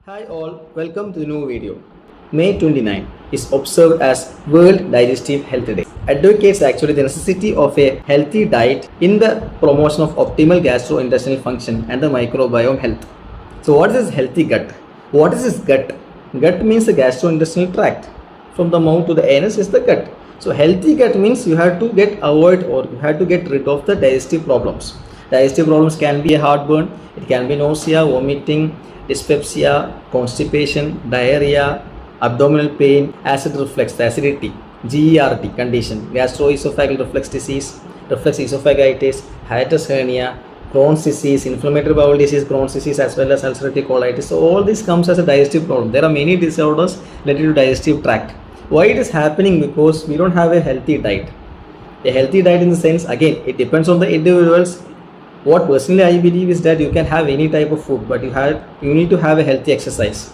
Hi all, welcome to the new video. May 29 is observed as World Digestive Health Day. Advocates actually the necessity of a healthy diet in the promotion of optimal gastrointestinal function and the microbiome health. So what is this healthy gut? What is this gut? Gut means the gastrointestinal tract. From the mouth to the anus is the gut. So healthy gut means you have to avoid or you have to get rid of the digestive problems. Digestive problems can be a heartburn, it can be nausea, vomiting, dyspepsia, constipation, diarrhea, abdominal pain, acid reflux, the acidity, GERD condition, gastroesophageal reflux disease, reflux esophagitis, hiatus hernia, Crohn's disease, inflammatory bowel disease, Crohn's disease, as well as ulcerative colitis. So all this comes as a digestive problem. There are many disorders related to digestive tract. Why it is happening? Because we don't have a healthy diet. A healthy diet in the sense, again, it depends on the individuals. What personally I believe is that you can have any type of food, but you need to have a healthy exercise.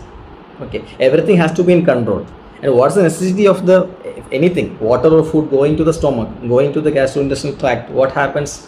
Okay, everything has to be in control. And what's the necessity of the anything, water or food going to the stomach, going to the gastrointestinal tract? What happens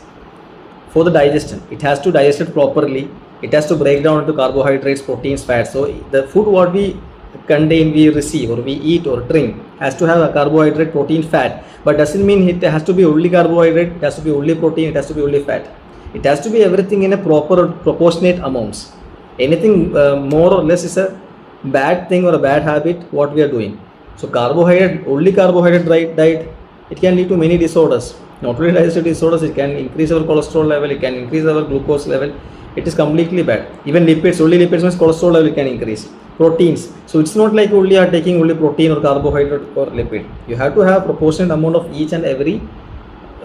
for the digestion? It has to digest it properly. It has to break down into carbohydrates, proteins, fats. So the food what we contain, we receive or we eat or drink has to have a carbohydrate, protein, fat. But doesn't mean it has to be only carbohydrate. It has to be only protein. It has to be only fat. It has to be everything in a proper proportionate amounts. Anything more or less is a bad thing or a bad habit what we are doing. So only carbohydrate diet, it can lead to many disorders. Not only digestive disorders, it can increase our cholesterol level, it can increase our glucose level. It is completely bad. Even lipids, only lipids means cholesterol level can increase. Proteins. So it's not like only are taking only protein or carbohydrate or lipid. You have to have proportionate amount of each and every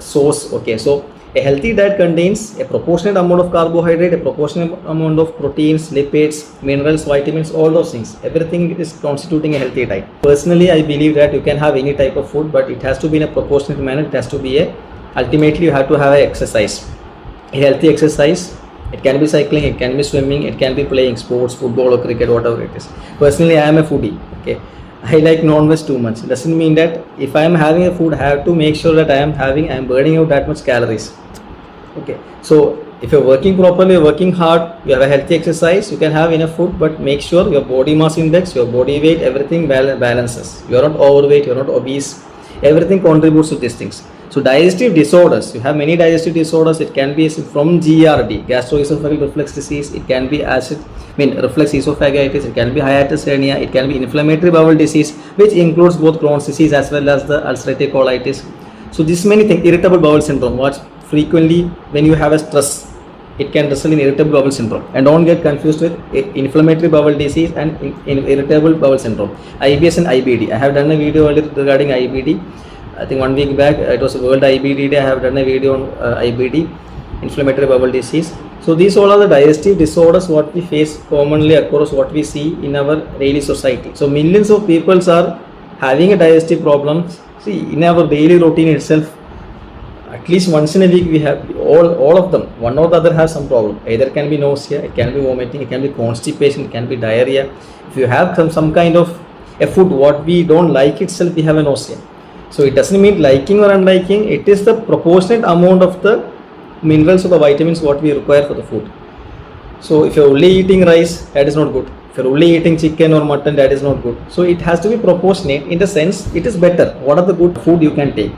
source. Okay, so a healthy diet contains a proportionate amount of carbohydrate, a proportionate amount of proteins, lipids, minerals, vitamins, all those things. Everything is constituting a healthy diet. Personally, I believe that you can have any type of food, but it has to be in a proportionate manner. It has to be ultimately you have to have an exercise. A healthy exercise. It can be cycling, it can be swimming, it can be playing sports, football or cricket, whatever it is. Personally, I am a foodie. Okay. I like non-veg too much. Doesn't mean that if I am having a food, I have to make sure that I am burning out that much calories. Okay, so if you're working properly, working hard, you have a healthy exercise, you can have enough food, but make sure your body mass index, your body weight, everything balances. You are not overweight, you are not obese. Everything contributes to these things. So digestive disorders, you have many digestive disorders. It can be from GERD, gastroesophageal reflux disease. It can be reflux esophagitis. It can be hiatus hernia. It can be inflammatory bowel disease, which includes both Crohn's disease as well as the ulcerative colitis. So this many things, irritable bowel syndrome. What frequently when you have a stress, it can result in irritable bowel syndrome. And don't get confused with inflammatory bowel disease and irritable bowel syndrome. IBS and IBD. I have done a video earlier regarding IBD. I think 1 week back, it was World IBD Day. I have done a video on IBD, inflammatory bowel disease. So these all are the digestive disorders what we face commonly across what we see in our daily society. So millions of people are having a digestive problems. See, in our daily routine itself, at least once in a week we have all of them, one or the other has some problem. Either can be nausea, it can be vomiting, it can be constipation, it can be diarrhea. If you have some kind of a food what we don't like itself, we have a nausea. So it doesn't mean liking or unliking, it is the proportionate amount of the minerals or the vitamins what we require for the food. So if you're only eating rice, that is not good. If you're only eating chicken or mutton, that is not good. So it has to be proportionate. In the sense, it is better. What are the good food you can take?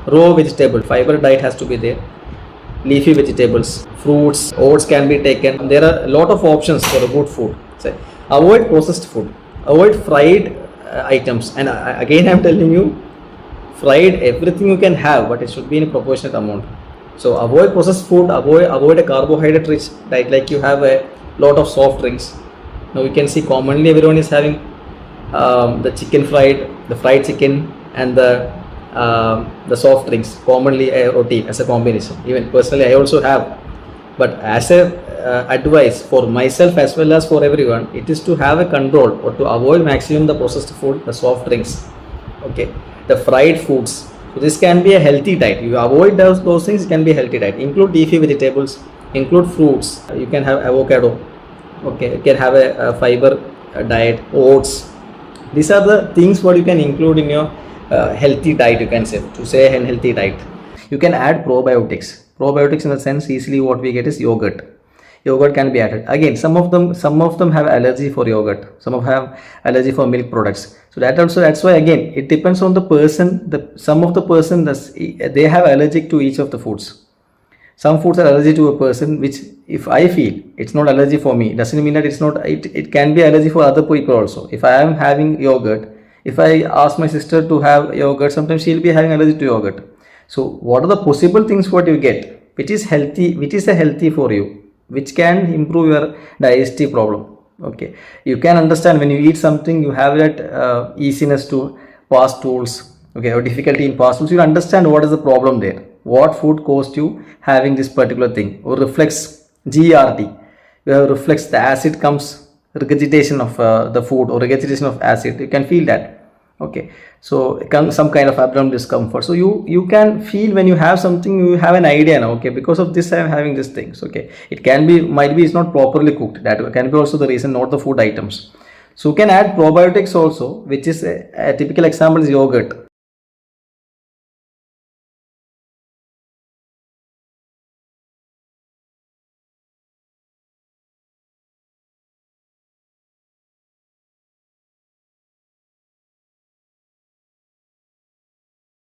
Raw vegetable, fiber diet has to be there. Leafy vegetables, fruits, oats can be taken. There are a lot of options for a good food. So avoid processed food. Avoid fried items. And again, I'm telling you, fried everything you can have, but it should be in a proportionate amount. So avoid processed food, avoid a carbohydrate rich diet, like you have a lot of soft drinks. Now you can see commonly everyone is having the fried chicken and the soft drinks, commonly a routine as a combination. Even personally I also have, but as a advice for myself as well as for everyone, it is to have a control or to avoid maximum the processed food, the soft drinks, okay, the fried foods. So this can be a healthy diet. You avoid those things, it can be a healthy diet. Include leafy vegetables, include fruits. You can have avocado, okay, you can have a fiber diet, oats. These are the things what you can include in your healthy diet, you can say, to say a healthy diet. You can add probiotics. Probiotics in the sense, easily what we get is yogurt. yogurt can be added. Again, some of them have allergy for yogurt, some of have allergy for milk products. So that's why again it depends on the person. Some of the person they have allergic to each of the foods. Some foods are allergy to a person, which if I feel it's not allergy for me, doesn't mean that it can be allergy for other people also. If I am having yogurt, if I ask my sister to have yogurt, sometimes she'll be having allergy to yogurt. So what are the possible things what you get which is healthy, which is a healthy for you, which can improve your digestive problem. Okay, you can understand when you eat something you have that easiness to pass stools, okay, or difficulty in pass stools. You understand what is the problem there, what food caused you having this particular thing, or reflex GERD. You have reflex, the acid comes, regurgitation of the food or regurgitation of acid, you can feel that. Okay, so some kind of abdominal discomfort. So you can feel when you have something, you have an idea now, okay, because of this I am having these things. Okay, it can be, might be it's not properly cooked, that can be also the reason, not the food items. So you can add probiotics also, which is a typical example is yogurt.